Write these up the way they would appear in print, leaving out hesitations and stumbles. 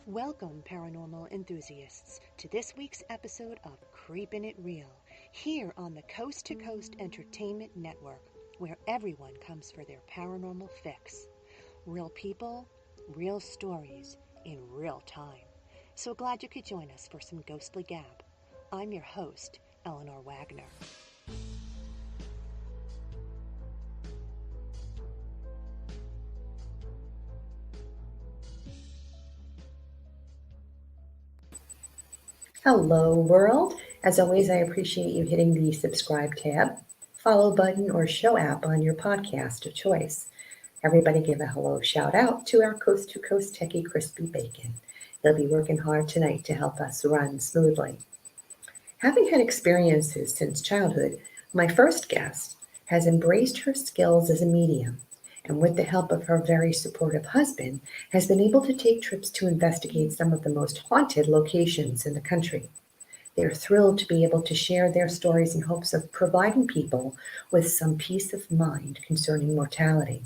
Welcome, paranormal enthusiasts, to this week's episode of Creepin It Reel, here on the Coast to Coast Entertainment Network, where everyone comes for their paranormal fix. Real people, real stories, in real time. So glad you could join us for some ghostly gab. I'm your host, Eleanor Wagner. Hello, world. As always, I appreciate you hitting the subscribe tab, follow button, or show app on your podcast of choice. Everybody give a hello shout out to our Coast to Coast techie Crispy Bacon. They'll be working hard tonight to help us run smoothly. Having had experiences since childhood, my first guest has embraced her skills as a medium, and with the help of her very supportive husband, has been able to take trips to investigate some of the most haunted locations in the country. They are thrilled to be able to share their stories in hopes of providing people with some peace of mind concerning mortality.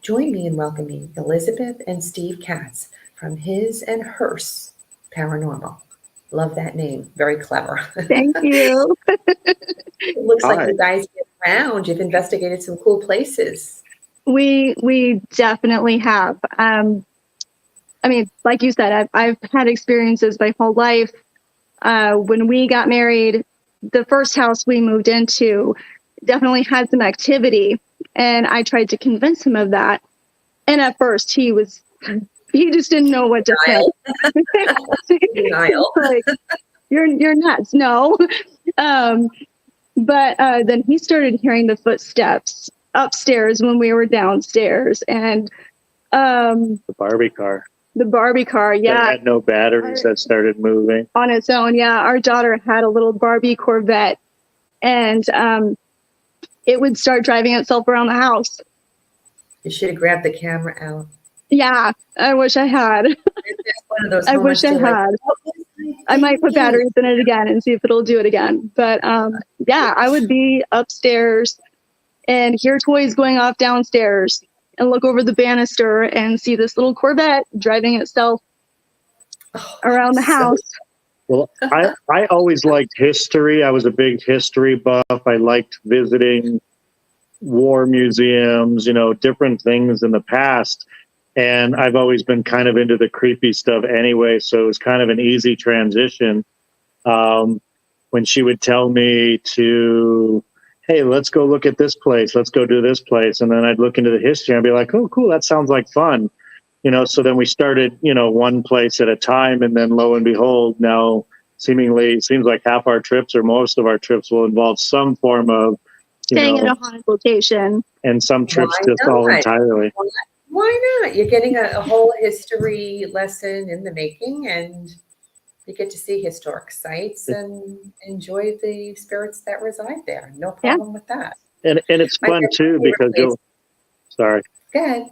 Join me in welcoming Elizabeth and Steve Katz from His and Hers Paranormal. Love that name. Very clever. Thank you. It looks Hi. like you guys get around. You've investigated some cool places. We definitely have. Like you said, I've had experiences my whole life. When we got married, the first house we moved into definitely had some activity, and I tried to convince him of that. And at first, he just didn't know what to say. Denial. Like, you're nuts. No. But then he started hearing the footsteps upstairs when we were downstairs, and The Barbie car. the Barbie car, That yeah, had no batteries that started moving. on its own. Yeah, our daughter had a little Barbie Corvette, and it would start driving itself around the house. You should have grabbed the camera out. Yeah, I wish I had. It's one of those I wish moments I you're like, had. "What was I might put thinking?" batteries in it again and see if it'll do it again. But yeah, I would be upstairs and hear toys going off downstairs and look over the banister and see this little Corvette driving itself Oh, around the so- house. Well, I always liked history. I was a big history buff. I liked visiting war museums, different things in the past. And I've always been kind of into the creepy stuff anyway. So it was kind of an easy transition. When she would tell me to, hey, let's go look at this place. Let's go do this place. And then I'd look into the history and I'd be like, oh, cool. That sounds like fun. So then we started, one place at a time. And then lo and behold, now seemingly it seems like half our trips or most of our trips will involve some form of, Staying in a haunted location. and some trips Why just all not? entirely. Why not? You're getting a whole history lesson in the making, and you get to see historic sites and enjoy the spirits that reside there. No problem with that. And it's My fun too favorite because place- sorry. Go ahead.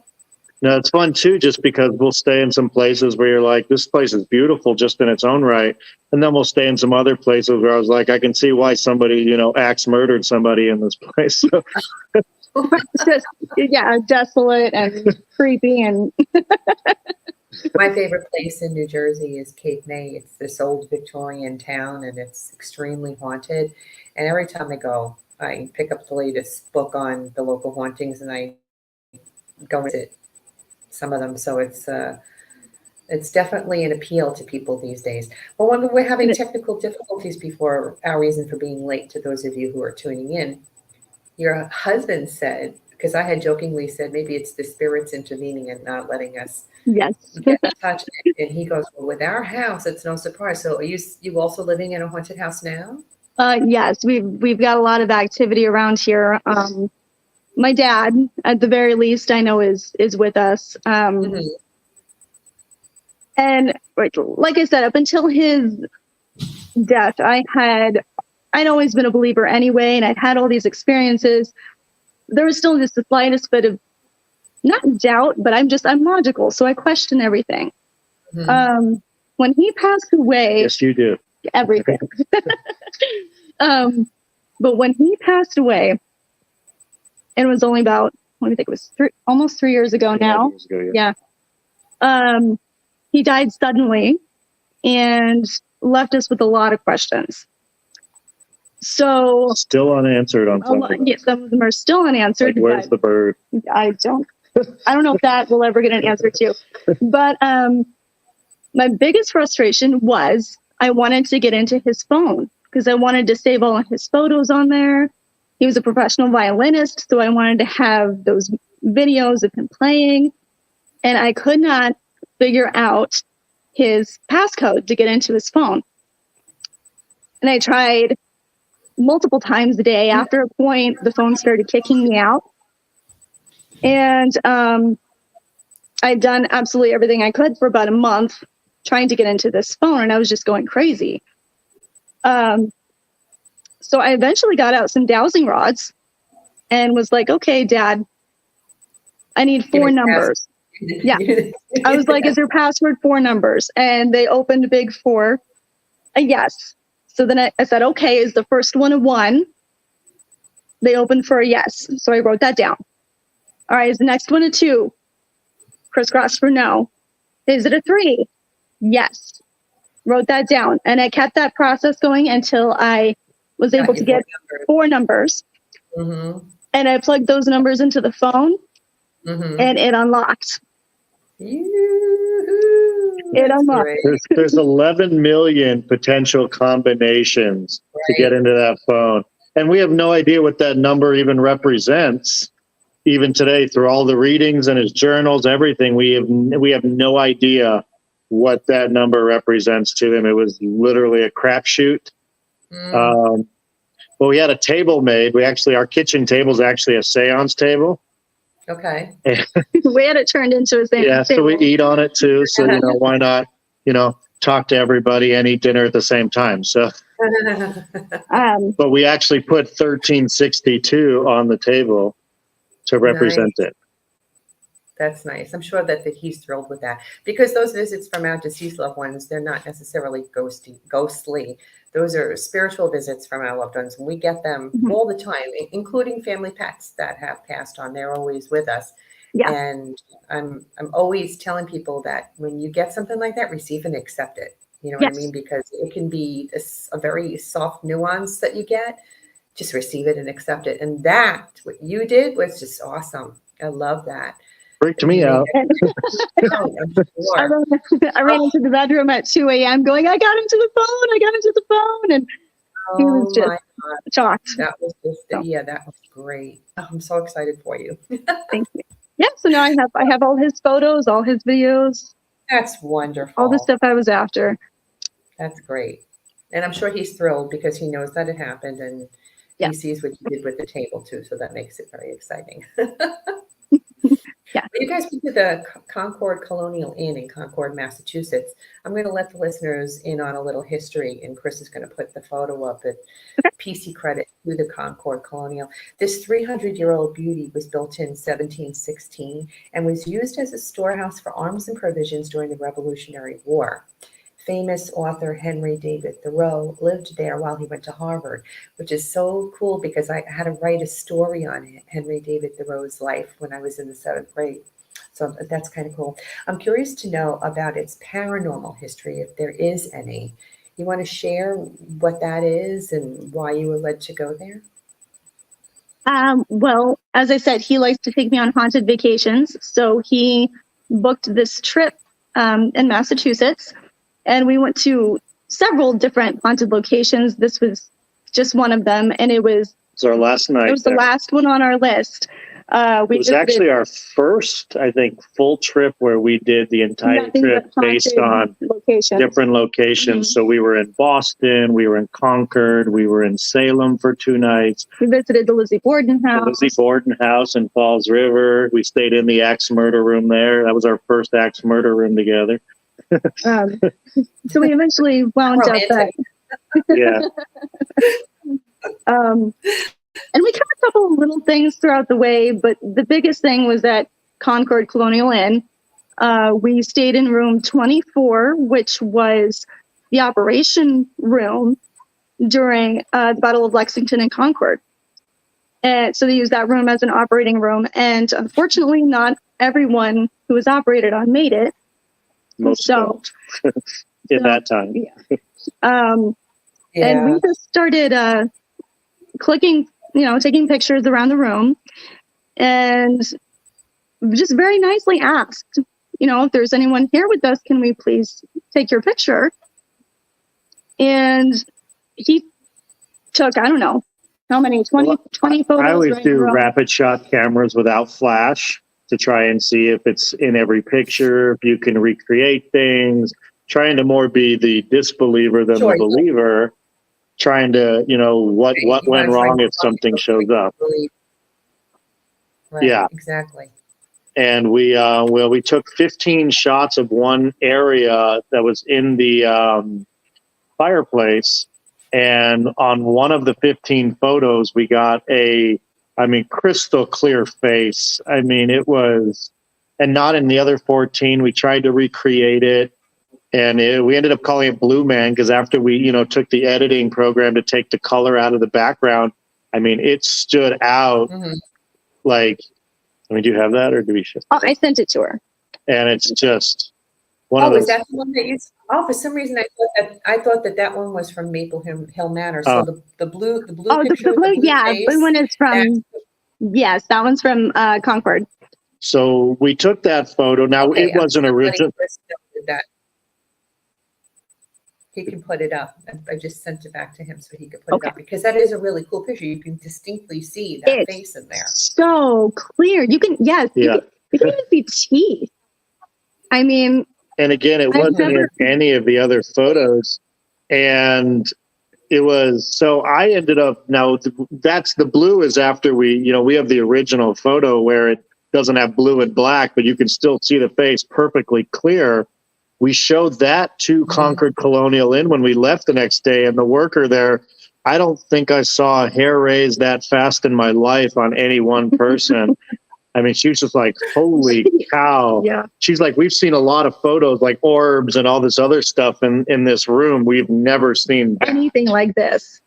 No, it's fun too, just because we'll stay in some places where you're like, this place is beautiful just in its own right. And then we'll stay in some other places where I was like, I can see why somebody, axe murdered somebody in this place. So, It's just, yeah, desolate and creepy. And My favorite place in New Jersey is Cape May. It's this old Victorian town, and it's extremely haunted. And every time I go, I pick up the latest book on the local hauntings, and I go and visit some of them. So it's definitely an appeal to people these days. Well, when we're having technical difficulties before our reason for being late, to those of you who are tuning in, your husband said, because I had jokingly said maybe it's the spirits intervening and not letting us yes, get in touch. And he goes, well, with our house, it's no surprise. So are you also living in a haunted house now? yes, we've got a lot of activity around here. My dad, at the very least, I know is with us. Mhm. And like I said, up until his death, I'd always been a believer anyway, and I'd had all these experiences. There was still just the slightest bit of, not doubt, but I'm logical, so I question everything. Mhm. When he passed away, yes, you do. everything. But when he passed away, And it was only about, let me think, it was almost 3 years ago now. Years ago, yeah. He died suddenly and left us with a lot of questions. So Still unanswered on some of them. yeah, some of them are still unanswered. Like, where's the bird? I don't know if that will ever get an answer to. But my biggest frustration was I wanted to get into his phone because I wanted to save all of his photos on there. He was a professional violinist, so I wanted to have those videos of him playing. And I could not figure out his passcode to get into his phone. And I tried multiple times a day. After a point, the phone started kicking me out. And I'd done absolutely everything I could for about a month trying to get into this phone, and I was just going crazy. So I eventually got out some dowsing rods and was like, okay, Dad, I need 4 numbers. Yeah. I was like, is your password 4 numbers? And they opened big for a yes. So then I said, okay, is the first one a 1? They opened for a yes. So I wrote that down. All right, is the next one a 2? Crisscross for no. Is it a 3? Yes. Wrote that down. And I kept that process going until I was able to get 4 numbers. Mm-hmm. And I plugged those numbers into the phone, and it unlocked. It unlocked. There's 11 million potential combinations to get into that phone. And we have no idea what that number even represents. Even today, through all the readings and his journals, everything, we have no idea what that number represents to him. It was literally a crapshoot. Well, we had a table made. Our kitchen table is actually a seance table. Okay. We had it turned into a seance table. So we eat on it too. So, why not, talk to everybody and eat dinner at the same time. So, but we actually put 1362 on the table to represent it. That's nice. I'm sure that he's thrilled with that, because those visits from our deceased loved ones, they're not necessarily ghostly. Those are spiritual visits from our loved ones, and we get them all the time, including family pets that have passed on. They're always with us. Yeah. And I'm always telling people that when you get something like that, receive and accept it. You know what I mean? Because it can be a very soft nuance that you get. Just receive it and accept it. And what you did was just awesome. I love that. Freaked me out. I ran into the bedroom at 2 a.m. going, I got into the phone. And he was just shocked. That was that was great. Oh, I'm so excited for you. Thank you. Yeah, so now I have all his photos, all his videos. That's wonderful. All the stuff I was after. That's great. And I'm sure he's thrilled because he knows that it happened, and he sees what you did with the table too. So that makes it very exciting. Yeah. You guys went to the Concord Colonial Inn in Concord, Massachusetts. I'm going to let the listeners in on a little history, and Chris is going to put the photo up at PC credit to the Concord Colonial. This 300-year-old beauty was built in 1716 and was used as a storehouse for arms and provisions during the Revolutionary War. Famous author Henry David Thoreau lived there while he went to Harvard, which is so cool because I had to write a story on Henry David Thoreau's life when I was in the 7th grade. So that's kind of cool. I'm curious to know about its paranormal history, if there is any. You want to share what that is and why you were led to go there? Well, as I said, he likes to take me on haunted vacations. So he booked this trip in Massachusetts. And we went to several different haunted locations. This was just one of them. And it was our last night. It was the last one on our list. It was actually our first, I think, full trip where we did the entire trip based on different locations. Mm-hmm. So we were in Boston, we were in Concord, we were in Salem for 2 nights. We visited the Lizzie Borden house. The Lizzie Borden house in Falls River. We stayed in the Axe Murder Room there. That was our first Axe Murder Room together. So we eventually wound up at and we covered a couple of little things throughout the way, but the biggest thing was at Concord Colonial Inn. We stayed in room 24, which was the operation room during the Battle of Lexington and Concord. And so they used that room as an operating room. And unfortunately, not everyone who was operated on made it. Most So in that time. Yeah. And we just started clicking, taking pictures around the room, and just very nicely asked, if there's anyone here with us, can we please take your picture? And he took, I don't know how many, 20 photos. I always right do rapid shot cameras without flash to try and see if it's in every picture, if you can recreate things, trying to more be the disbeliever than the believer, trying to, what went wrong if something shows up. Right, yeah, exactly. And we took 15 shots of one area that was in the fireplace. And on one of the 15 photos, we got crystal clear face. It was, and not in the other 14. We tried to recreate it, and we ended up calling it Blue Man because after we, took the editing program to take the color out of the background, it stood out. Like, do you have that, or do we shift? Oh, I sent it to her. And it's just one of those. those. Is that the one that you? Oh, for some reason I thought that one was from Maple Hill Manor. So the blue picture with the blue face, blue one is from. Yes, that one's from Concord. So we took that photo. Now it wasn't original. That. He can put it up. I just sent it back to him so he could put it up, because that is a really cool picture. You can distinctly see that face in there. So clear. You can, you can even see teeth. And again, it wasn't in any of the other photos. And it was, so I ended up, now that's the blue is after we have the original photo where it doesn't have blue and black, but you can still see the face perfectly clear. We showed that to Concord Colonial Inn when we left the next day, and the worker there, I don't think I saw a hair raise that fast in my life on any one person. She was just like, holy cow. Yeah. She's like, we've seen a lot of photos like orbs and all this other stuff in this room. We've never seen anything like this.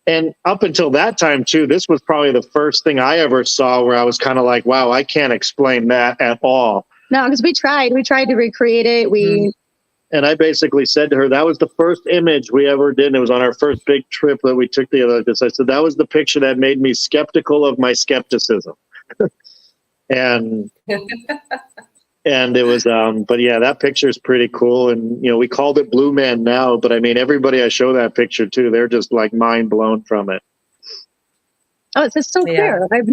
And up until that time, too, this was probably the first thing I ever saw where I was kind of like, wow, I can't explain that at all. No, because we tried to recreate it. And I basically said to her, that was the first image we ever did. And it was on our first big trip that we took together. I said, that was the picture that made me skeptical of my skepticism. and it was, but yeah, that picture is pretty cool. And, we called it Blue Man now, but everybody I show that picture to, they're just like mind blown from it. Oh, it's just so clear. I've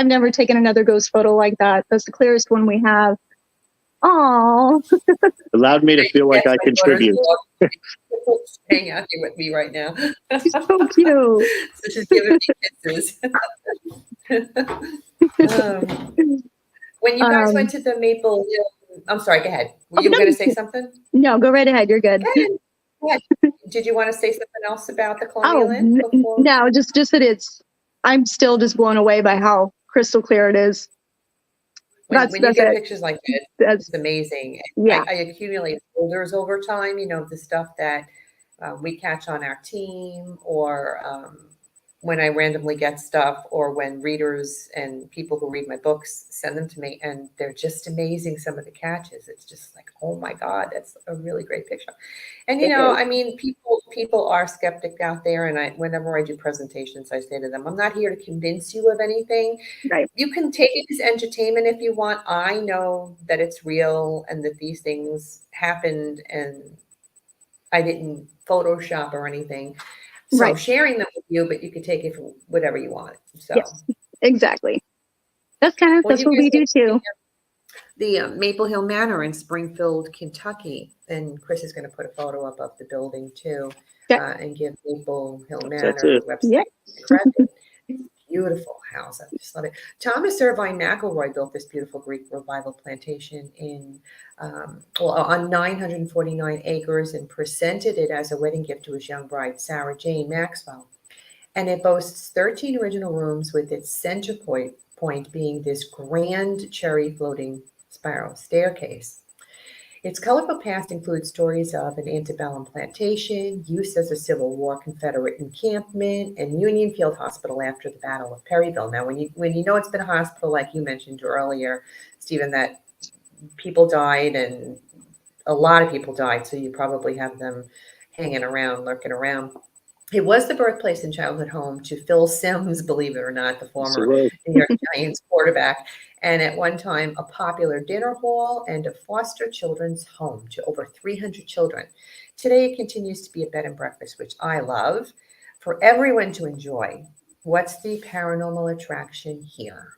never taken another ghost photo like that. That's the clearest one we have. Oh, allowed me to feel like I contribute. Hang out here with me right now. She's so cute. So she's giving me kisses. When you guys went to the Maple Hill, I'm sorry, go ahead. Were you going to say something? No, go right ahead. You're good. Go ahead. Did you want to say something else about the Colonial Inn? No, just that I'm still just blown away by how crystal clear it is. When you get pictures like that, it's amazing. Yeah. I accumulate folders over time, the stuff that we catch on our team, or when I randomly get stuff, or when readers and people who read my books send them to me, and they're just amazing, some of the catches. It's just like, oh my God, that's a really great picture. And, people are skeptic out there. And whenever I do presentations, I say to them, I'm not here to convince you of anything. Right. You can take it as entertainment if you want. I know that it's real and that these things happened, and I didn't Photoshop or anything. So sharing them with you, but you can take it for whatever you want. So yes, exactly. That's what we do too. The Maple Hill Manor in Springfield, Kentucky, and Chris is going to put a photo up of the building too, and give Maple Hill Manor website credit. Beautiful house. I just love it. Thomas Irvine McElroy built this beautiful Greek revival plantation on 949 acres, and presented it as a wedding gift to his young bride, Sarah Jane Maxwell. And it boasts 13 original rooms, with its center point being this grand cherry floating spiral staircase. Its colorful past includes stories of an antebellum plantation, use as a Civil War Confederate encampment, and Union Field Hospital after the Battle of Perryville. Now, when you know it's been a hospital, like you mentioned earlier, Stephen, that people died and a lot of people died, so you probably have them hanging around, lurking around. It was the birthplace and childhood home to Phil Simms, believe it or not, the former New York Giants quarterback, and at one time a popular dinner hall and a foster children's home to over 300 children. Today it continues to be a bed and breakfast, which I love, for everyone to enjoy. What's the paranormal attraction here?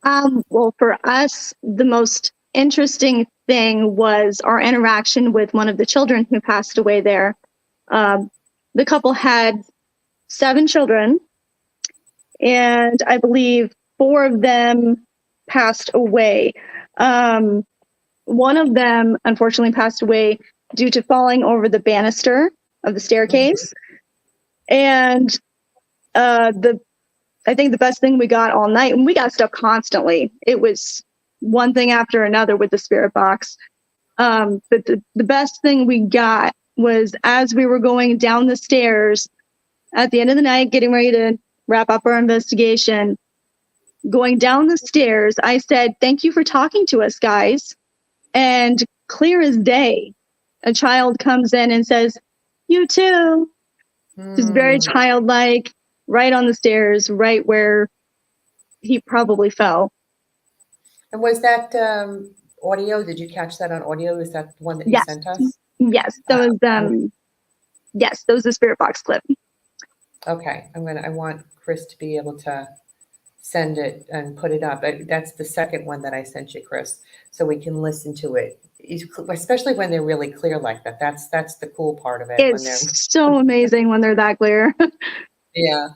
Well, for us, the most interesting thing was our interaction with one of the children who passed away there. The couple had 7 children, and I believe 4 of them passed away. One of them, unfortunately, passed away due to falling over the banister of the staircase. And I think the best thing we got all night, and we got stuff constantly. It was one thing after another with the spirit box. But the best thing we got was as we were going down the stairs at the end of the night, getting ready to wrap up our investigation, going down the stairs, I said, "Thank you for talking to us, guys." And clear as day, a child comes in and says, "You too." Just very childlike, right on the stairs, right where he probably fell. And was that audio? Did you catch that on audio? Is that the one that you sent us? Yes, that was yes, that was the spirit box clip. Okay, I want Chris to be able to send it and put it up. That's the second one that I sent you, Chris, so we can listen to it, especially when they're really clear like that. That's the cool part of it. It's so amazing when they're that clear. Yeah,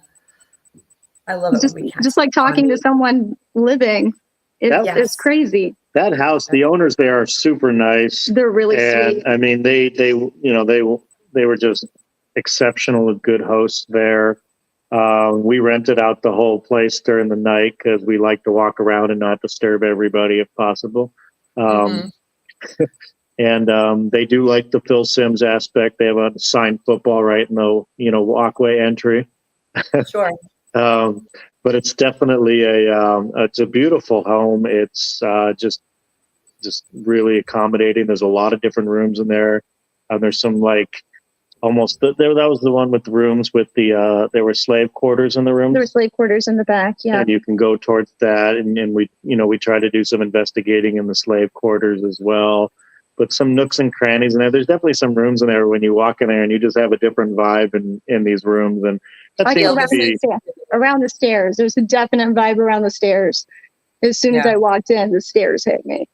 I love it. Just like talking to someone living. It's crazy. That house, the owners there are super nice. They're really sweet. I mean, they were just exceptional, good hosts there. We rented out the whole place during the night because we like to walk around and not disturb everybody if possible. And they do like the Phil Simms aspect. They have a signed football right in the walkway entry. Sure. But it's definitely it's a beautiful home. It's just really accommodating. There's a lot of different rooms in there. There's some almost that was the one with the rooms with there were slave quarters in the rooms. There were slave quarters in the back, yeah. And you can go towards that, and we try to do some investigating in the slave quarters as well. But some nooks and crannies in there. There's definitely some rooms in there when you walk in there and you just have a different vibe in these rooms. And that seems to be around the stairs. There's a definite vibe around the stairs. As soon as I walked in, the stairs hit me.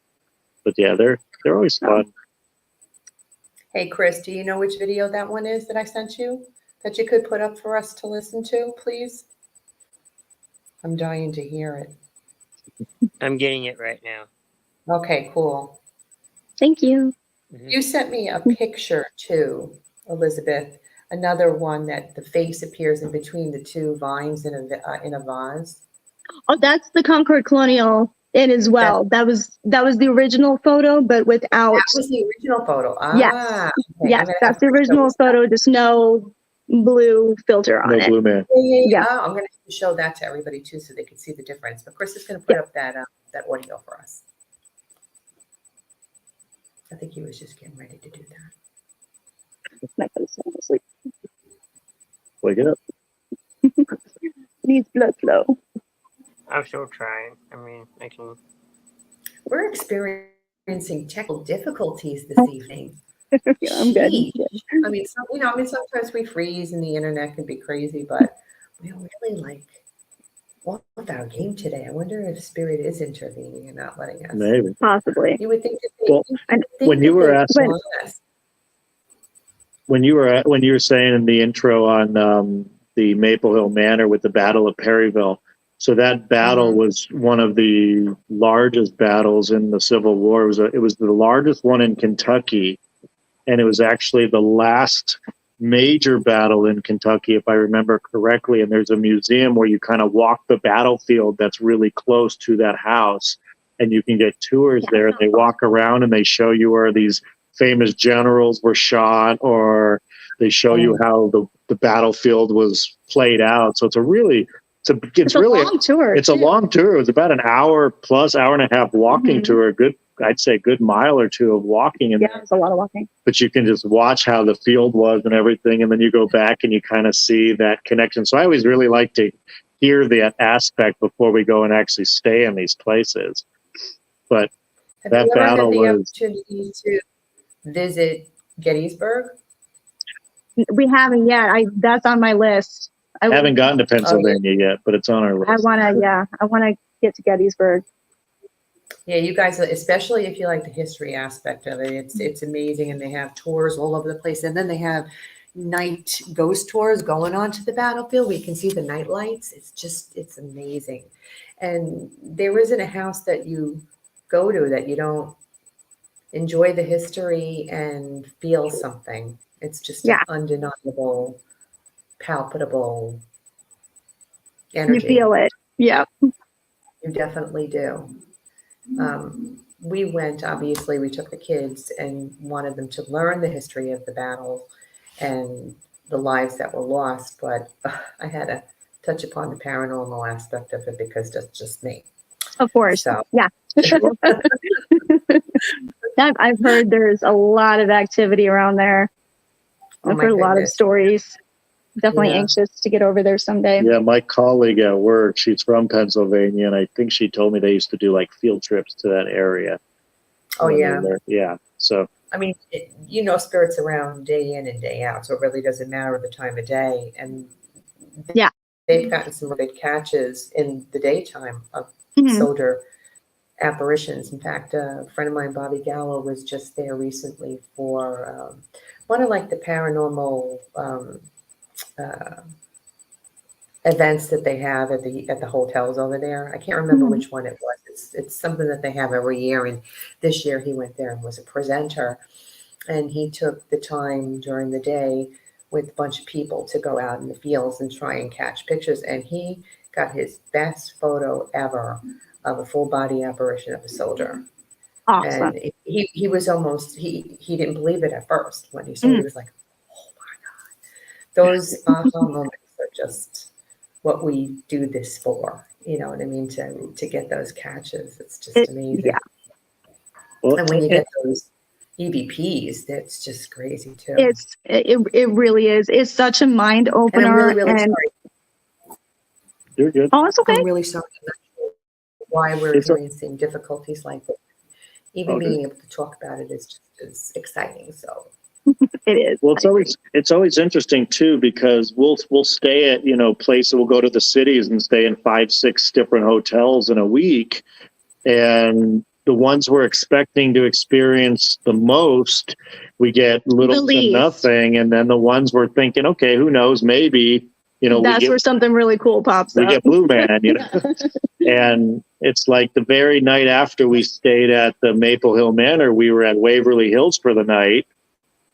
But yeah, they're always fun. Hey, Chris, do you know which video that one is that I sent you that you could put up for us to listen to, please? I'm dying to hear it. I'm getting it right now. Okay, cool. Thank you. You sent me a picture too, Elizabeth. Another one that the face appears in between the 2 vines in a vase. Oh, that's the Concord Colonial Inn as well. That was the original photo, but without. That was the original photo. Yes, okay. Yes, that's the original photo. Just no blue filter on it. No blue man. Yeah. Oh, I'm going to show that to everybody too, so they can see the difference. But Chris is going to put up that audio for us. I think he was just getting ready to do that. My face is asleep. Wake it up. Needs blood flow. I'm still trying. I mean, I can. We're experiencing technical difficulties this evening. Yeah, I'm good. I mean, sometimes we freeze and the internet can be crazy, but we really with our game today. I wonder if Spirit is intervening and not letting us. Maybe. Possibly. You would think that when you were saying in the intro on the Maple Hill Manor with the Battle of Perryville, so that battle was one of the largest battles in the Civil War. It was the largest one in Kentucky, and it was actually the last major battle in Kentucky, if I remember correctly. And there's a museum where you kind of walk the battlefield that's really close to that house. and you can get tours there. They walk around and they show you where these famous generals were shot, or they show you how the battlefield was played out. So it's really it's a really long tour. It's a long tour. It was about an hour plus, hour and a half walking tour. I'd say a good mile or two of walking in there. It's a lot of walking. But you can just watch how the field was and everything, and then you go back and you kind of see that connection. So I always really like to hear that aspect before we go and actually stay in these places. But Have that you ever battle had the was. opportunity to visit Gettysburg? We haven't yet. That's on my list. I haven't gotten to Pennsylvania yet, but it's on our list. I want to get to Gettysburg. Yeah, you guys, especially if you like the history aspect of it, it's amazing, and they have tours all over the place, and then they have night ghost tours going on to the battlefield. We can see the night lights. It's amazing, and there isn't a house that you go to that you don't enjoy the history and feel something. It's just an undeniable, palpable energy. You feel it. Yeah. You definitely do. We went, obviously, we took the kids and wanted them to learn the history of the battle and the lives that were lost. But I had to touch upon the paranormal aspect of it because that's just me. Of course. So. Yeah. I've heard there's a lot of activity around there. I've heard a lot of stories. Definitely anxious to get over there someday. Yeah, my colleague at work, she's from Pennsylvania, and I think she told me they used to do like field trips to that area. Oh, yeah. Yeah. So, I mean, spirits around day in and day out, so it really doesn't matter the time of day. And they've gotten some good catches in the daytime of soldier apparitions. In fact, a friend of mine, Bobby Gallo, was just there recently for one of like the paranormal events that they have at the hotels over there. I can't remember which one it was. It's something that they have every year, and this year he went there and was a presenter, and he took the time during the day with a bunch of people to go out in the fields and try and catch pictures, and he got his best photo ever of a full body apparition of a soldier. Awesome. And he was almost, he didn't believe it at first when he saw it. He was like, oh my God. Those aha moments are just what we do this for. You know what I mean? To get those catches. It's just amazing. Yeah. Well, and when you get those EVPs, that's just crazy too. It really is. It's such a mind opener. And I'm really sorry. You're good. Oh, it's okay. I'm really sorry why we're experiencing difficulties like this. Even being able to talk about it is exciting. So it is. Well, it's always interesting too, because we'll stay at places. We'll go to the cities and stay in 5-6 different hotels in a week, and the ones we're expecting to experience the most, we get little to nothing, and then the ones we're thinking, okay, who knows, maybe that's where something really cool pops up. We get Blue Man, and it's like the very night after we stayed at the Maple Hill Manor, we were at Waverly Hills for the night.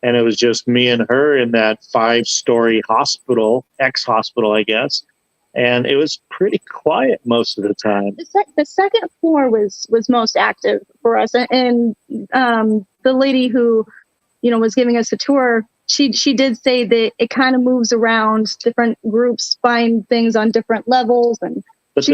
And it was just me and her in that 5-story hospital, ex-hospital, I guess. And it was pretty quiet most of the time. The second floor was most active for us. And the lady who, was giving us a tour, she did say that it kind of moves around. Different groups find things on different levels. And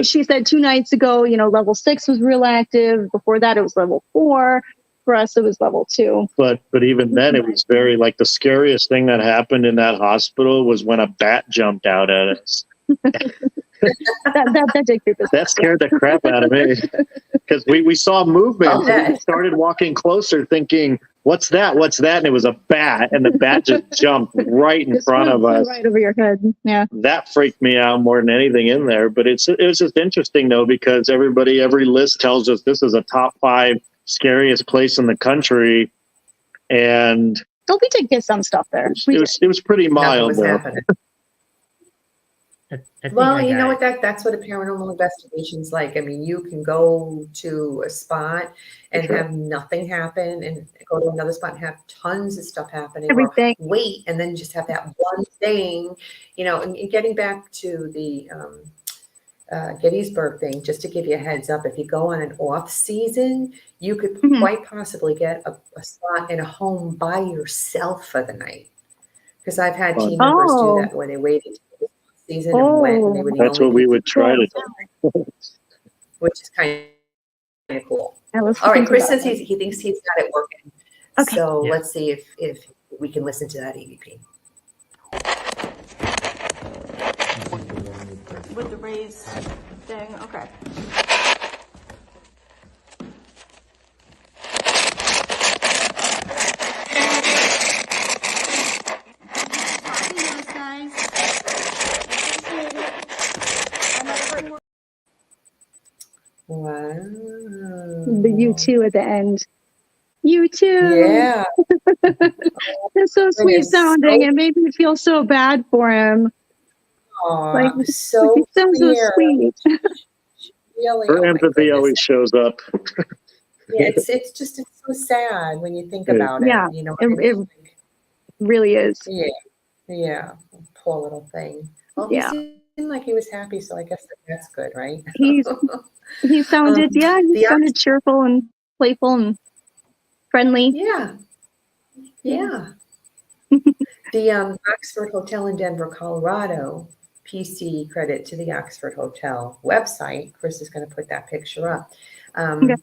she said 2 nights ago, level 6 was real active. Before that, it was level 4. For us, it was level 2. But even then, it was very, like, the scariest thing that happened in that hospital was when a bat jumped out at us. that did creep us. That scared the crap out of me, because we saw movement. We started walking closer, thinking, "What's that? What's that?" And it was a bat, and the bat just jumped right in front of us, right over your head. Yeah, that freaked me out more than anything in there. But it was just interesting though, because every list tells us this is a top 5 scariest place in the country, and we did get some stuff there. It was pretty mild though. Well, you know what, that's what a paranormal investigation's like. I mean, you can go to a spot and have nothing happen, and go to another spot and have tons of stuff happening. Everything. Or wait, and then just have that one thing, and getting back to the Gettysburg thing, just to give you a heads up, if you go on an off season, you could Mhm. quite possibly get a spot in a home by yourself for the night. Because I've had Fun. team members do Oh, that where they waited till the season and went, and they were oh, the That's only what we people, would try to do. which is kind of cool. I was All right, thinking Chris about says he thinks he's got it working. that. Okay. So Yeah. let's see if we can listen to that EVP. With the raised thing, okay. Wow. The you too at the end. You too. Yeah. It's so sweet Goodness, sounding. so, It made me feel so bad for him. Like he so sounds so clear. sweet. Really, Her oh my empathy goodness. always shows up. Yeah, it's so sad when you think about it. Yeah, You know it, what I it mean? really is. Yeah. Poor little thing. Well, he Yeah. seemed like he was happy, so I guess that's good, right? He sounded he The sounded cheerful and playful and friendly. yeah. The Oxford Hotel in Denver, Colorado, PC credit to the Oxford Hotel website. Chris is going to put that picture up. Okay.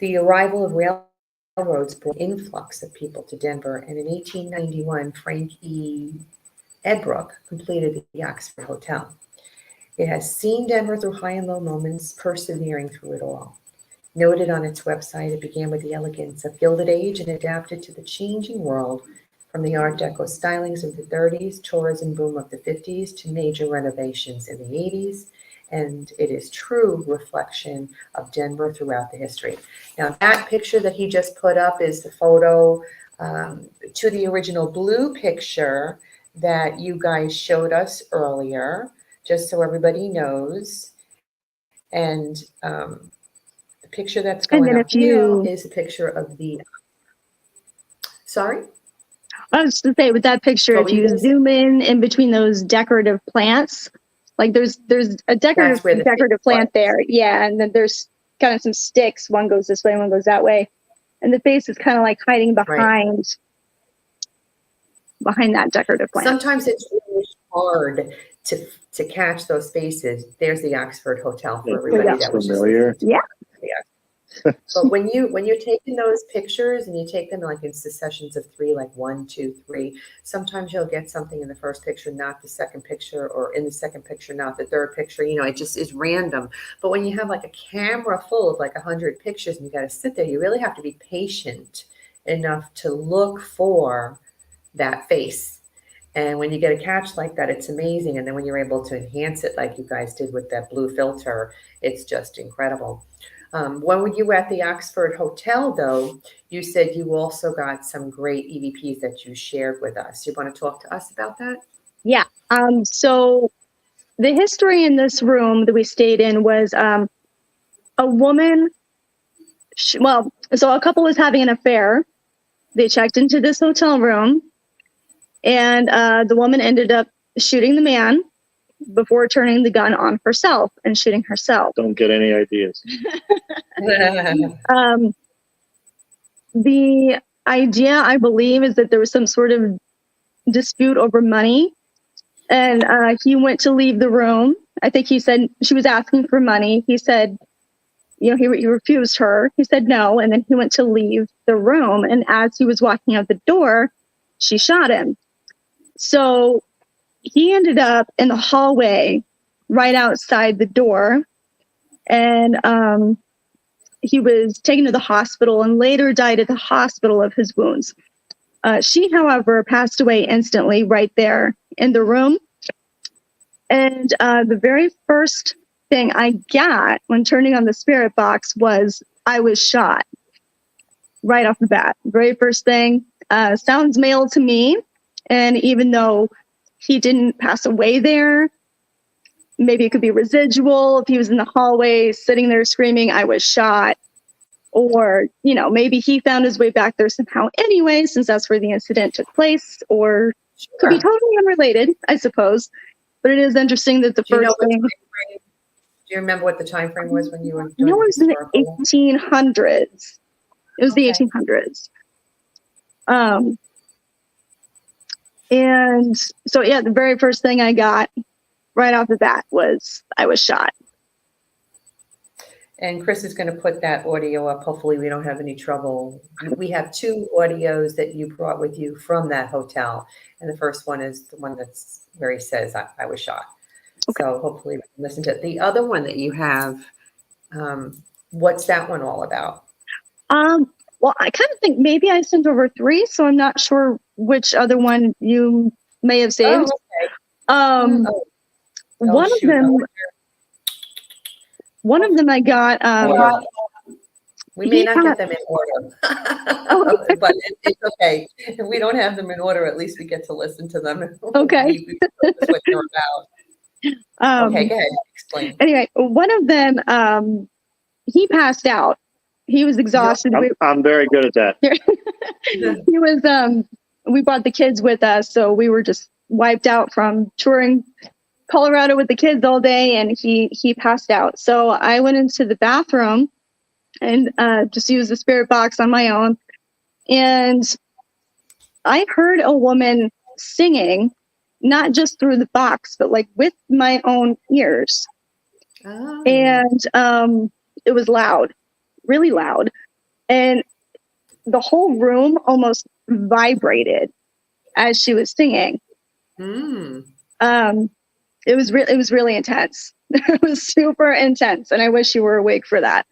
The arrival of railroads brought an influx of people to Denver, and in 1891, Frank E. Edbrook completed the Oxford Hotel. It has seen Denver through high and low moments, persevering through it all. Noted on its website, it began with the elegance of Gilded Age and adapted to the changing world from the Art Deco stylings of the 30s, tourism boom of the 50s, to major renovations in the 80s. And it is true reflection of Denver throughout the history. Now, that picture that he just put up is the photo to the original blue picture that you guys showed us earlier, just so everybody knows. And the picture that's And going then up if now you, is a picture of the, sorry? I was to say with that picture, What if were you you going to say? zoom in between those decorative plants, like there's a That's where the face decorative was. plant there, yeah, and then there's kind of some sticks. One goes this way, one goes that way, and the face is kind of like hiding Right. behind that decorative plant. Sometimes it's really hard to catch those faces. There's the Oxford Hotel for everybody that was just familiar. listening to Yeah. But when you're taking those pictures and you take them like in successions of 3, like 1, 2, 3, sometimes you'll get something in the first picture, not the second picture, or in the second picture, not the third picture. You know, it just is random. But when you have like a camera full of like 100 pictures and you got to sit there, you really have to be patient enough to look for that face. And when you get a catch like that, it's amazing. And then when you're able to enhance it like you guys did with that blue filter, it's just incredible. When you were at the Oxford Hotel, though, you said you also got some great EVPs that you shared with us. You want to talk to us about that? Yeah. So the history in this room that we stayed in was a woman. So a couple was having an affair. They checked into this hotel room, and the woman ended up shooting the man before turning the gun on herself and shooting herself. Don't get any ideas. The idea, I believe, is that there was some sort of dispute over money, and he went to leave the room. I think he said she was asking for money. He said, he refused her. He said no, and then he went to leave the room. And as he was walking out the door, she shot him. So he ended up in the hallway right outside the door, and he was taken to the hospital and later died at the hospital of his wounds. She, however, passed away instantly right there in the room. And the very first thing I got when turning on the spirit box was I was shot right off the bat. Very first thing, sounds male to me. And even though he didn't pass away there, maybe it could be residual if he was in the hallway sitting there screaming, I was shot. Or, maybe he found his way back there somehow anyway, since that's where the incident took place, or could be totally unrelated, I suppose. But it is interesting that the Do you know first what thing. time frame you remember what the time frame was when you were I doing know the it was in the historical? 1800s. It was the Okay. 1800s. And so, yeah, the very first thing I got right off the bat was I was shot. And Chris is going to put that audio up. Hopefully we don't have any trouble. We have 2 audios that you brought with you from that hotel. And the first one is the one that's where he says, I was shot. Okay. So hopefully we can listen to it. The other one that you have, what's that one all about? Well, I kind of think maybe I sent over 3, so I'm not sure which other one you may have saved. Oh, okay. One of shoot. them, I got. We may not got- get them in order, but it's okay. If we don't have them in order, at least we get to listen to them. Okay. That's what they're about. Okay, go ahead. Explain. Anyway, one of them, he passed out. He was exhausted. I'm very good at that. He was. We brought the kids with us, so we were just wiped out from touring Colorado with the kids all day, and he passed out. So I went into the bathroom and just used the spirit box on my own, and I heard a woman singing, not just through the box, but like with my own ears. Oh. And it was loud, really loud, and the whole room almost vibrated as she was singing. Mm. It was really intense. It was super intense, and I wish you were awake for that.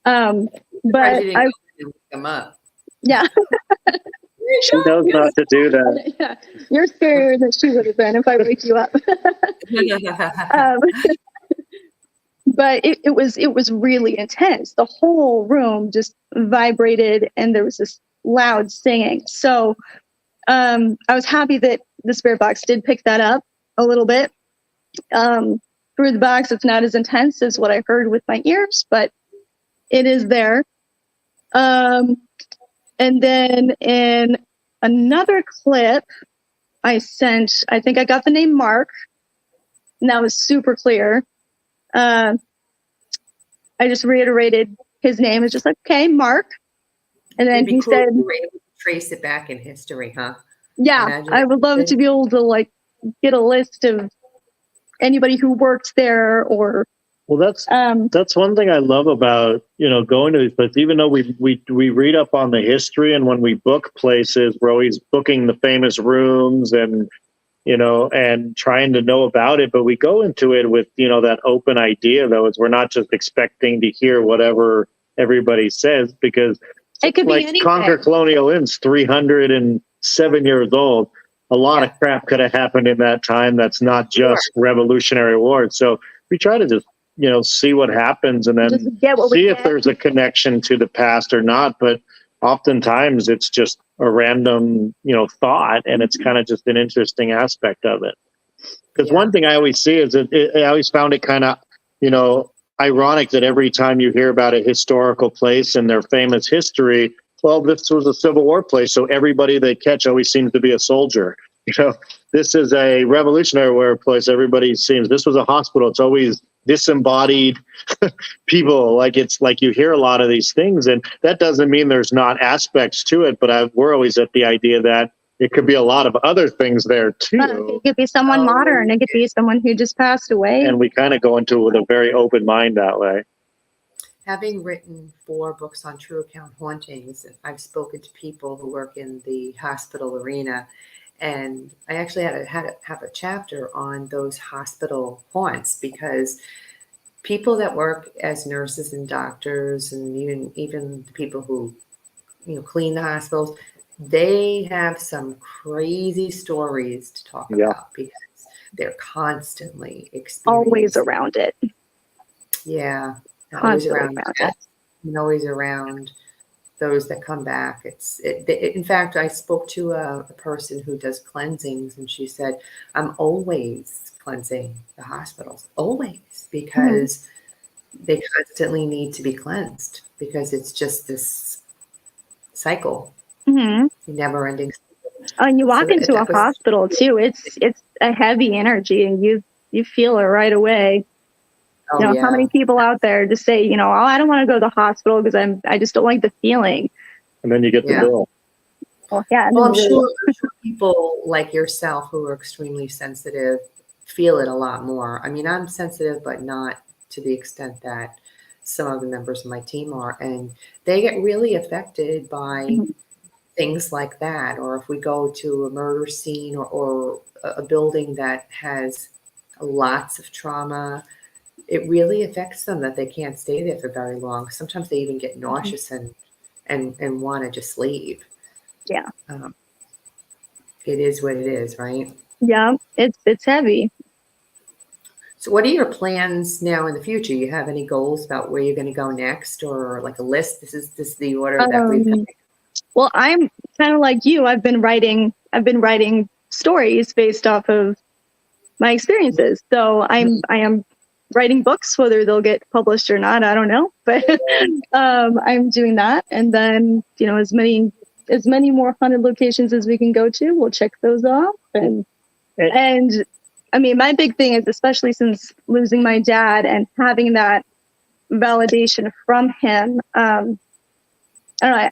But I didn't come up. Yeah. She knows not to do that. Yeah, you're scarier than she would have been if I wake you up. But it was really intense. The whole room just vibrated, and there was this loud singing. So I was happy that the spirit box did pick that up a little bit. Through the box, it's not as intense as what I heard with my ears, but it is there. And then in another clip I sent, I think I got the name Mark, and that was super clear. I just reiterated his name. It's just like, okay, Mark. And then he said, you were able to trace it back in history, huh? Yeah, Imagine I would love to be able to like get a list of anybody who worked there or. Well, that's one thing I love about, going to these places. Even though we read up on the history, and when we book places, we're always booking the famous rooms and and trying to know about it. But we go into it with that open idea, though, is we're not just expecting to hear whatever everybody says, because it could like be anything. Conquer Colonial Inn's 307 years old. A lot of crap could have happened in that time. That's not just Revolutionary War. So we try to just see what happens, and then see if there's a connection to the past or not. But oftentimes it's just a random, thought, and it's kind of just an interesting aspect of it. Because one thing I always see is I always found it kind of, ironic that every time you hear about a historical place and their famous history, well, this was a Civil War place, so everybody they catch always seems to be a soldier. This is a Revolutionary War place. Everybody seems, this was a hospital. It's always disembodied people. Like, it's like you hear a lot of these things, and that doesn't mean there's not aspects to it, but we're always at the idea that it could be a lot of other things there too. It could be someone modern. It could be someone who just passed away. And we kind of go into it with a very open mind that way. Having written 4 books on true account hauntings, I've spoken to people who work in the hospital arena, and I actually had to have a chapter on those hospital haunts, because people that work as nurses and doctors, and even the people who clean the hospitals, they have some crazy stories to talk about, because they're constantly experiencing. Always around it. Yeah. Always around it. And always around those that come back. In fact, I spoke to a person who does cleansings, and she said, I'm always cleansing the hospitals, always, because they constantly need to be cleansed, because it's just this cycle, never ending. And you walk into a hospital too. It's a heavy energy, and you feel it right away. Oh, You know, yeah. how many people out there just say, you know, oh, I don't want to go to the hospital because I just don't like the feeling. And then you get the Yeah. bill. Well, yeah. And Well, then I'm really- sure people like yourself who are extremely sensitive feel it a lot more. I mean, I'm sensitive, but not to the extent that some of the members of my team are. And they get really affected by Mhm. things like that. Or if we go to a murder scene or a building that has lots of trauma, it really affects them that they can't stay there for very long. Sometimes they even get nauseous and want to just leave. Yeah. Um, it is what it is, right? Yeah. It's heavy. So what are your plans now in the future? You have any goals about where you're going to go next, or like a list? This is the order that we've got. Well, I'm kind of like you. I've been writing stories based off of my experiences. So I am writing books, whether they'll get published or not, I don't know. But I'm doing that, and then, you know, as many more haunted locations as we can go to, we'll check those off. And I mean, my big thing is, especially since losing my dad and having that validation from him. I don't know.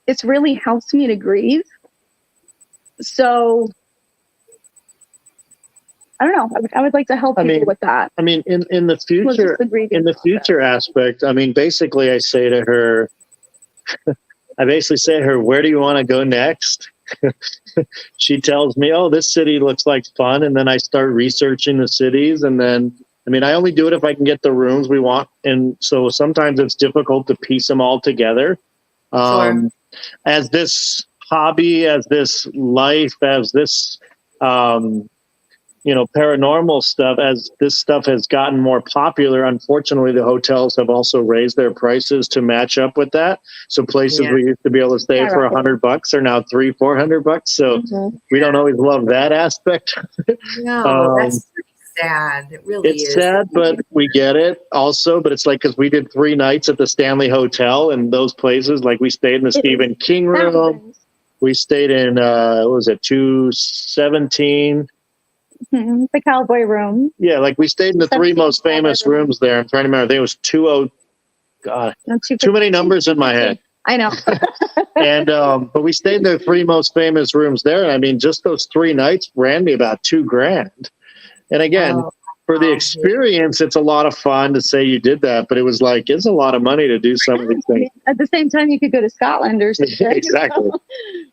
It's really helps me to grieve. So I don't know. I would like to help people with that. I mean, in the Was just future, the grieving in the process. future aspect, I mean, basically, I say to her, where do you want to go next? She tells me, oh, this city looks like fun. And then I start researching the cities. And then, I mean, I only do it if I can get the rooms we want. And so sometimes it's difficult to piece them all together. Sure. As this hobby, as this life, as this, you know, paranormal stuff, as this stuff has gotten more popular, unfortunately, the hotels have also raised their prices to match up with that. So places Yeah. we used to be able to stay for $100 are now $300-400. So we don't always love that aspect. No, that's pretty sad. It really is. It's sad, but we get it also. But it's like, because we did 3 nights at the Stanley Hotel and those places, like we stayed in the Stephen King room. We stayed in, what was it, 217? The Cowboy Room. Yeah, like we stayed in the 3 most famous rooms there. I'm trying to remember. I think it was 20. God, too many numbers in my head. I know. And but we stayed in the 3 most famous rooms there. And I mean, just those 3 nights ran me about $2,000. And again, for the experience, it's a lot of fun to say you did that. But it was like, it's a lot of money to do some of these things. At the same time, you could go to Scotland or something. Exactly.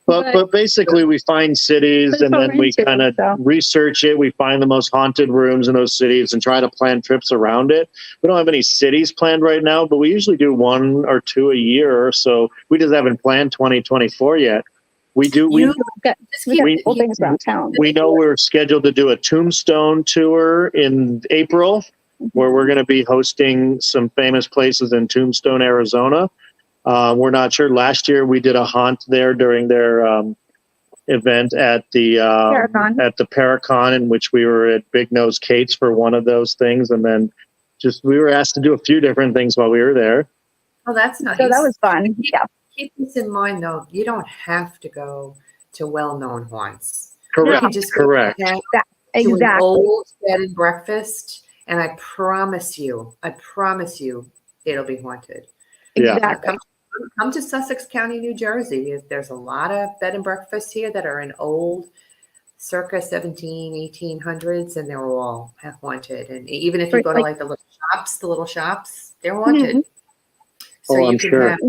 But basically, we find cities and then we kind of research it. We find the most haunted rooms in those cities and try to plan trips around it. We don't have any cities planned right now, but we usually do 1 or 2 a year. So we just haven't planned 2024 yet. We do. We got cool things around town. we know we're scheduled to do a Tombstone tour in April, where we're going to be hosting some famous places in Tombstone, Arizona. We're not sure. Last year we did a haunt there during their event at the Paracon, in which we were at Big Nose Kate's for one of those things, and then we were asked to do a few different things while we were there. Oh, that's nice. So that was fun. Yeah. Keep this in mind, though. You don't have to go to well-known haunts. Correct. You can just go Correct. to an old bed and breakfast, and I promise you, it'll be haunted. Yeah. Exactly. Come to Sussex County, New Jersey. There's a lot of bed and breakfasts here that are in old, circa 1800s, and they're all haunted. And even if you go to like the little shops, they're haunted. So I'm you can sure. have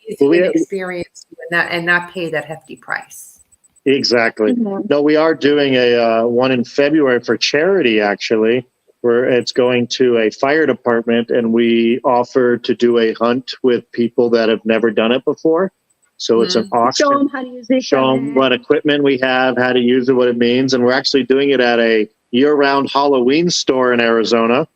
easy experience and not pay that hefty price. Exactly. No, we are doing a one in February for charity, actually, where it's going to a fire department, and we offer to do a hunt with people that have never done it before. So it's an auction. Show them how to use it. Show them what equipment we have, how to use it, what it means. And we're actually doing it at a year-round Halloween store in Arizona.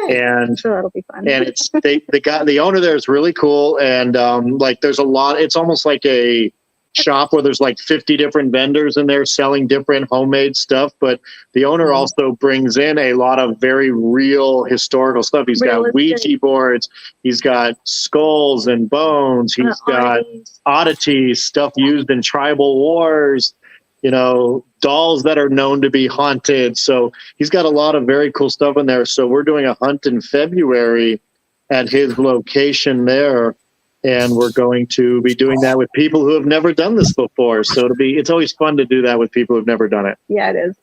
And so that'll be fun. And it's the owner there is really cool. And like there's a lot, it's almost like a shop where there's like 50 different vendors in there selling different homemade stuff. But the owner also brings in a lot of very real historical stuff. He's got Ouija boards. He's got skulls and bones. He's got oddities, stuff used in tribal wars. dolls that are known to be haunted. So he's got a lot of very cool stuff in there. So we're doing a hunt in February at his location there. And we're going to be doing that with people who have never done this before. So it's always fun to do that with people who've never done it. Yeah, it is.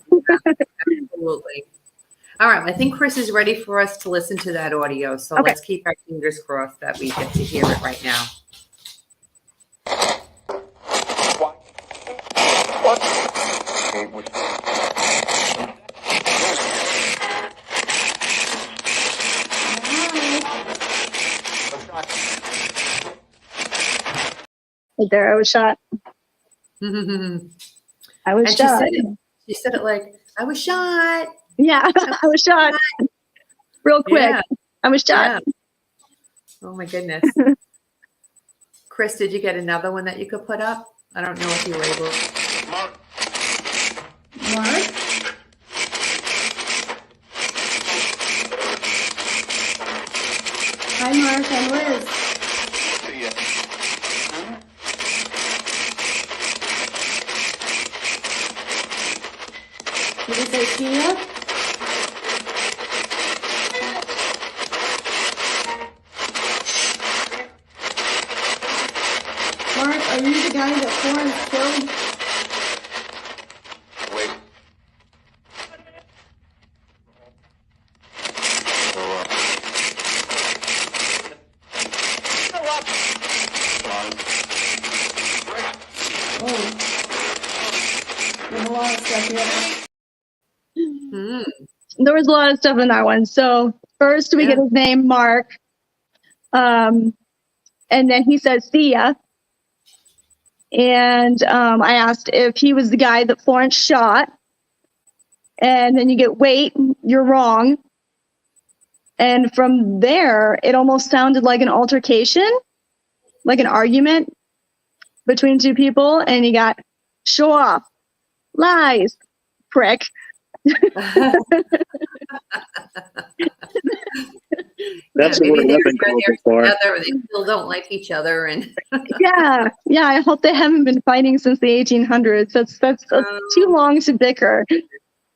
Absolutely. All right. I think Chris is ready for us to listen to that audio. So Okay. let's keep our fingers crossed that we get to hear it right now. Right there, I was shot. And I was she shot. said it like, I was shot. Yeah, I was shot. Real quick. Yeah. I was shot. Yeah. Oh my goodness. Chris, did you get another one that you could put up? I don't know if you were able. Mark? Hi, Mark. I'm Liz. Did you say see ya? Mark, are you the guy that Florence killed? Wait. Oh. There's a lot of stuff here. There was a lot of stuff in that one. So first we get his name, Mark. And then he says, see ya. And I asked if he was the guy that Florence shot. And then you get, wait, you're wrong. And from there, it almost sounded like an altercation, like an argument between two people. And you got, show off, lies, prick. That's maybe what they're I've been called there before. together. They still don't like each other, and Yeah. I hope they haven't been fighting since the 1800s. That's too long to bicker.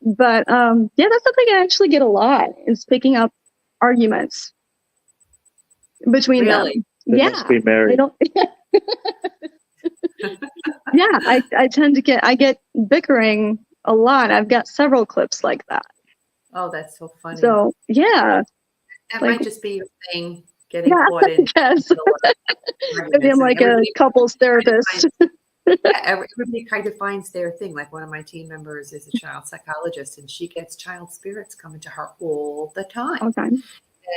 But that's something I actually get a lot, is picking up arguments between them. They must be married. They don't. I tend to get bickering a lot. I've got several clips like that. oh, that's so funny. So yeah, that like- might just be your thing, getting caught in. yes. Maybe I'm like a couples therapist. Everybody kind of finds their thing. Like one of my team members is a child psychologist, and she gets child spirits coming to her all the time. Okay.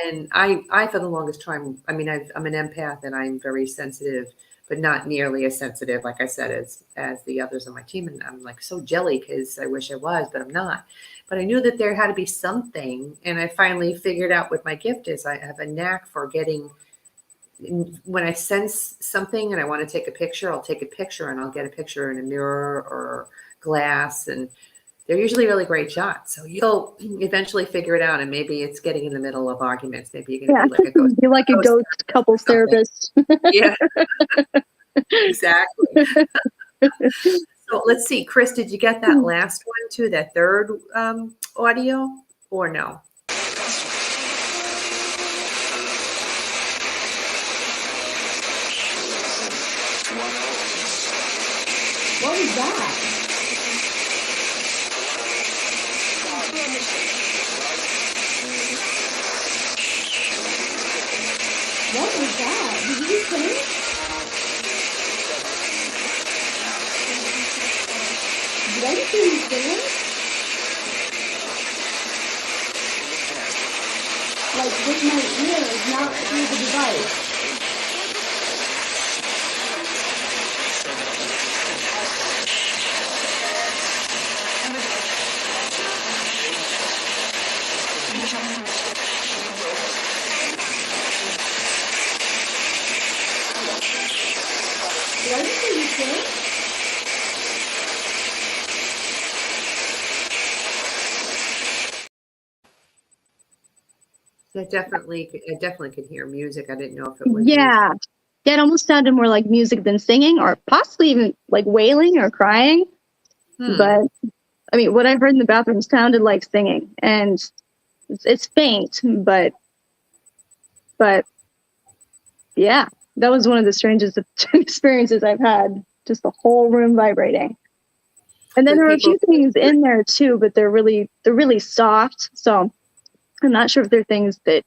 And I for the longest time, I mean, I'm an empath and I'm very sensitive, but not nearly as sensitive, like I said, as the others on my team. And I'm like so jelly because I wish I was, but I'm not. But I knew that there had to be something. And I finally figured out what my gift is. I have a knack for getting, when I sense something and I want to take a picture, I'll take a picture, and I'll get a picture in a mirror or glass. And they're usually really great shots. So you'll eventually figure it out. And maybe it's getting in the middle of arguments. Maybe you're going to be like a ghost. You're like a ghost couples therapist. Yeah, exactly. So let's see, Chris, did you get that last one too? That third audio, or no? What was that? What was that? Did you sing? Did I just hear you singing? Like with my ears, not through the device. Did I just hear you sing? I definitely could hear music. I didn't know if it was. Yeah. It almost sounded more like music than singing, or possibly even like wailing or crying. But I mean, what I heard in the bathroom sounded like singing, and it's faint, but yeah, that was one of the strangest experiences I've had. Just the whole room vibrating. And then With there are a people- few things in there too, but they're really soft. So I'm not sure if they're things that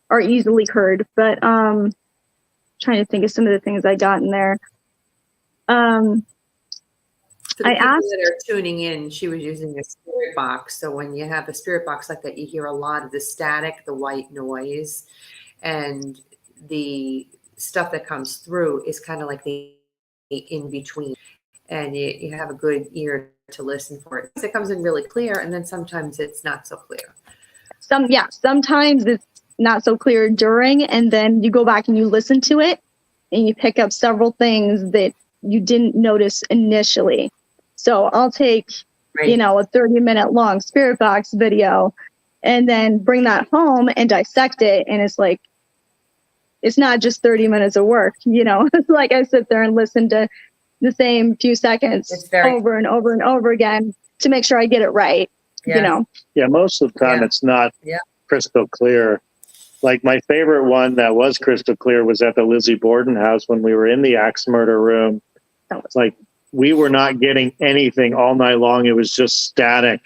are easily heard, but trying to think of some of the things I got in there. For the I people asked, that are tuning in, she was using a spirit box. So when you have a spirit box like that, you hear a lot of the static, the white noise, and the stuff that comes through is kind of like the in between. And you have a good ear to listen for it. It comes in really clear, and then sometimes it's not so clear. sometimes it's not so clear during, and then you go back and you listen to it, and you pick up several things that you didn't notice initially. So I'll take, Right. a 30-minute long spirit box video and then bring that home and dissect it. And it's like, it's not just 30 minutes of work, It's like I sit there and listen to the same few seconds over and over and over again to make sure I get it right, Yeah. Yeah, most of the time it's not crystal clear. Like my favorite one that was crystal clear was at the Lizzie Borden house when we were in the axe murder room. It's like we were not getting anything all night long. It was just static,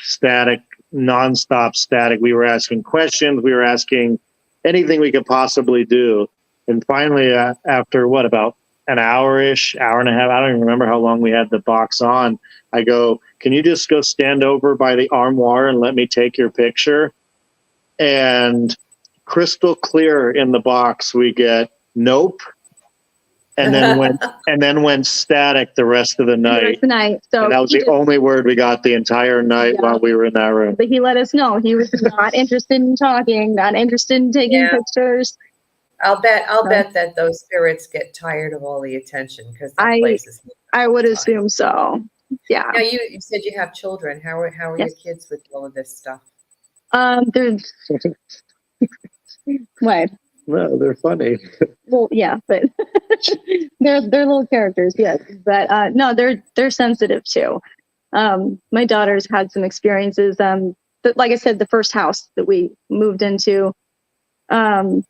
nonstop static. We were asking questions. We were asking anything we could possibly do. And finally, after about an hour-ish, hour and a half, I don't even remember how long we had the box on. I go, can you just go stand over by the armoire and let me take your picture? And crystal clear in the box, we get nope. And then went static the rest of the night. So and that was the only word we got the entire night while we were in that room. But he let us know he was not interested in talking, not interested in taking pictures. I'll bet that those spirits get tired of all the attention because that place is. I would assume so. Yeah. Now you said you have children. How are your kids with all of this stuff? They're what? No, they're funny. Well, yeah, but they're little characters, yes. But no, they're sensitive too. My daughter's had some experiences. But like I said, the first house that we moved into, and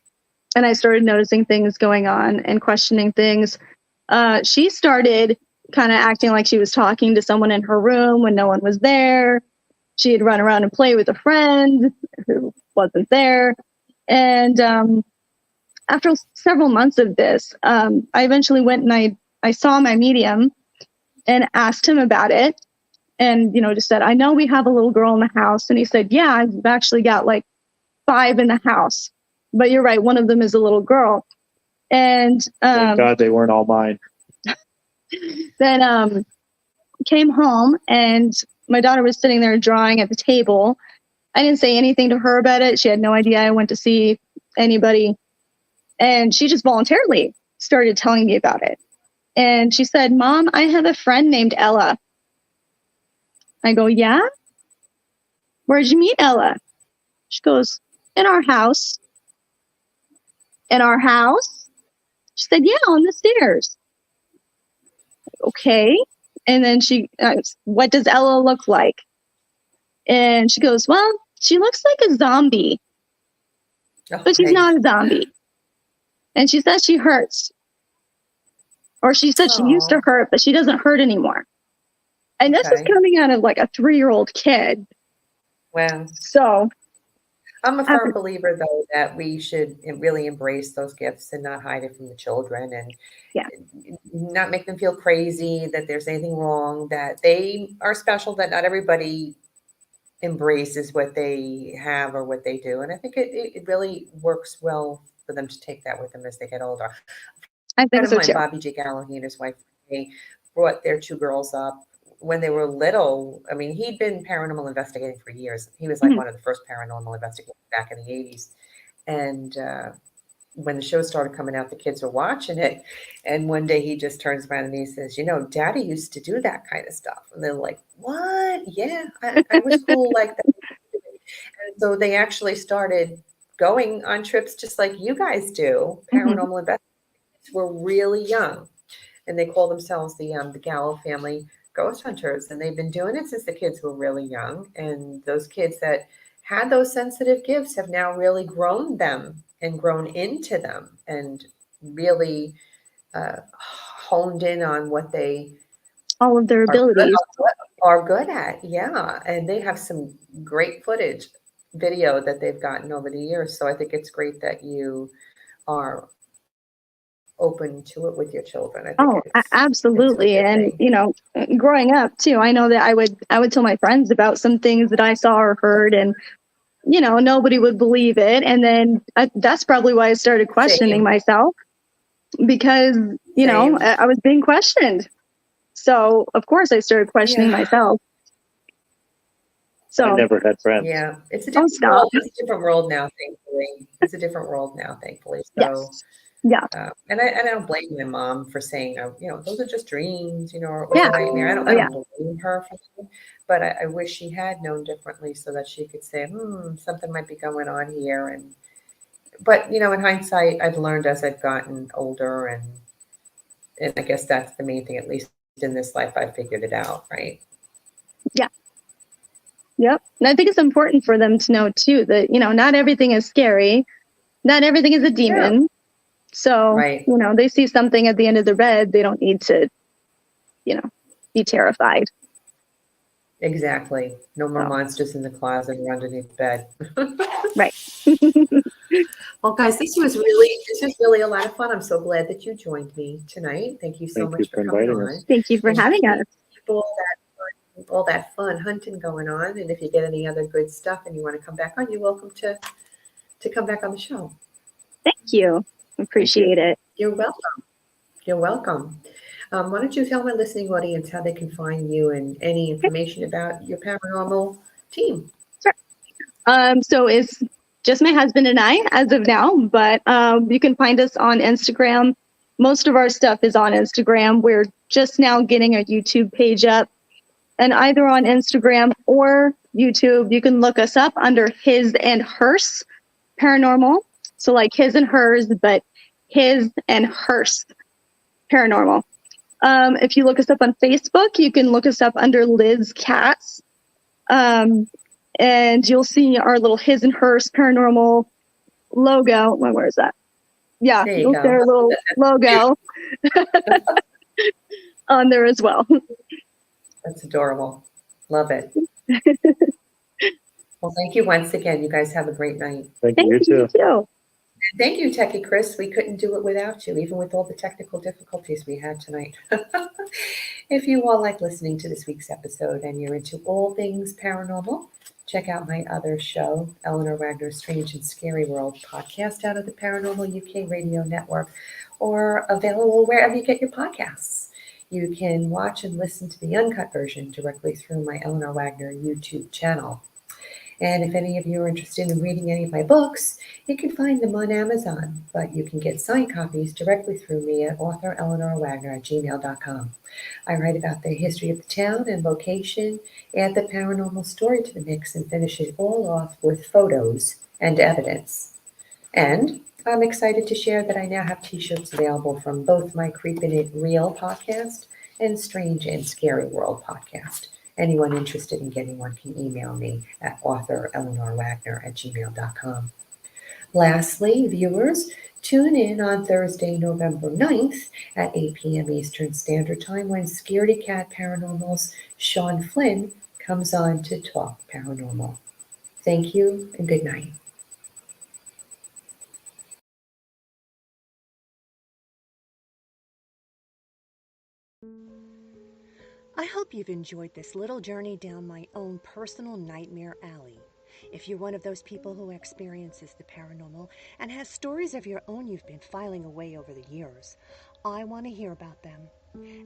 I started noticing things going on and questioning things. She started kind of acting like she was talking to someone in her room when no one was there. She'd run around and play with a friend who wasn't there. And after several months of this, I eventually went and I saw my medium and asked him about it. And, just said, I know we have a little girl in the house. And he said, yeah, I've actually got like 5 in the house. But you're right, one of them is a little girl. And thank God they weren't all mine. Then came home and my daughter was sitting there drawing at the table. I didn't say anything to her about it. She had no idea I went to see anybody. And she just voluntarily started telling me about it. And she said, Mom, I have a friend named Ella. I go, yeah? Where'd you meet Ella? She goes, in our house. In our house? She said, yeah, on the stairs. Okay. And then she, what does Ella look like? And she goes, well, she looks like a zombie, but she's not a zombie. And she says she hurts. Or she said she used to hurt, but she doesn't hurt anymore. And this is coming out of like a 3-year-old kid. Wow. So I'm a firm believer, though, that we should really embrace those gifts and not hide it from the children and not make them feel crazy that there's anything wrong, that they are special, that not everybody embraces what they have or what they do. And I think it really works well for them to take that with them as they get older. I think so too. Bobby J. Gallagher and his wife, they brought their 2 girls up when they were little. I mean, he'd been paranormal investigating for years. He was like one of the first paranormal investigators back in the 80s. And when the show started coming out, the kids were watching it. And one day he just turns around and he says, Daddy used to do that kind of stuff. And they're like, what? Yeah, I was cool like that. And so they actually started going on trips just like you guys do. Paranormal investigators were really young. And they call themselves the Gallo family ghost hunters, and they've been doing it since the kids were really young. And those kids that had those sensitive gifts have now really grown them and grown into them and really honed in on what they All of their abilities. are good at. Yeah. And they have some great footage, video that they've gotten over the years. So I think it's great that you are open to it with your children. I think it's a Absolutely. good And, thing. growing up too, I know that I would tell my friends about some things that I saw or heard, and, nobody would believe it. And then that's probably why I started questioning Same. myself, because, Same. I was being questioned. So of course I started questioning Yeah. myself. So I never had friends. Yeah, it's a don't different stop. world. It's a different world now, thankfully. It's a different world now, thankfully. So, Yes. Yeah. and I don't blame my mom for saying, those are just dreams, or it was Yeah. a nightmare. I Oh, yeah. don't blame her for that, but I wish she had known differently so that she could say, something might be going on here. But in hindsight, I've learned as I've gotten older, and I guess that's the main thing. At least in this life, I figured it out, right? Yeah. Yep. And I think it's important for them to know too that, not everything is scary. Not everything is a demon. So, Right. they see something at the end of their bed, they don't need to, be terrified. Exactly. No more So. monsters in the closet or underneath the bed. Right. Well, guys, this was really a lot of fun. I'm so glad that you joined me tonight. Thank you so Thank much you for for coming inviting on. us. Thank you for And having us. keep all that fun hunting going on. And if you get any other good stuff and you want to come back on, you're welcome to come back on the show. Thank you. Appreciate it. You're welcome. You're welcome. Why don't you tell my listening audience how they can find you and any information about your paranormal team? Sure. So it's just my husband and I as of now, but you can find us on Instagram. Most of our stuff is on Instagram. We're just now getting a YouTube page up, and either on Instagram or YouTube, you can look us up under His and Hers Paranormal. So like his and hers, but His and Hers Paranormal. If you look us up on Facebook, you can look us up under Liz Katz. And you'll see our little His and Hers Paranormal logo. Where is that? Yeah, There you you'll go. see our little logo on there as well. That's adorable. Love it. Well, thank you once again. You guys have a great night. Thank you, you too. Thank you, Techie Chris. We couldn't do it without you, even with all the technical difficulties we had tonight. If you all like listening to this week's episode and you're into all things paranormal, check out my other show, Eleanor Wagner's Strange and Scary World podcast, out of the Paranormal UK Radio Network, or available wherever you get your podcasts. You can watch and listen to the uncut version directly through my Eleanor Wagner YouTube channel. And if any of you are interested in reading any of my books, you can find them on Amazon, but you can get signed copies directly through me at authoreleanorwagner@gmail.com. I write about the history of the town and location, add the paranormal story to the mix, and finish it all off with photos and evidence. And I'm excited to share that I now have t-shirts available from both my Creepin It Reel podcast and Strange and Scary World podcast. Anyone interested in getting one can email me at authoreleanorwagner@gmail.com. Lastly, viewers, tune in on Thursday, November 9th at 8 p.m. Eastern Standard Time when Scaredy Cat Paranormal's Sean Flynn comes on to talk paranormal. Thank you and good night. I hope you've enjoyed this little journey down my own personal nightmare alley. If you're one of those people who experiences the paranormal and has stories of your own you've been filing away over the years, I want to hear about them.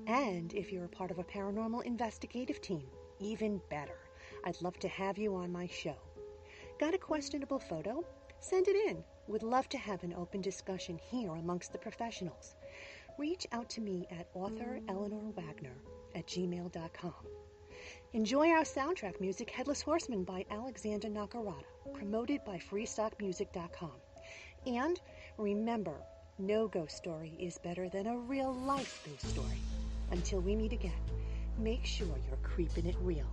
And if you're a part of a paranormal investigative team, even better. I'd love to have you on my show. Got a questionable photo? Send it in. Would love to have an open discussion here amongst the professionals. Reach out to me at authoreleanorwagner@gmail.com. Enjoy our soundtrack music, Headless Horseman by Alexander Nakarada, promoted by freestockmusic.com. And remember, no ghost story is better than a real-life ghost story. Until we meet again, Make sure you're creeping it real.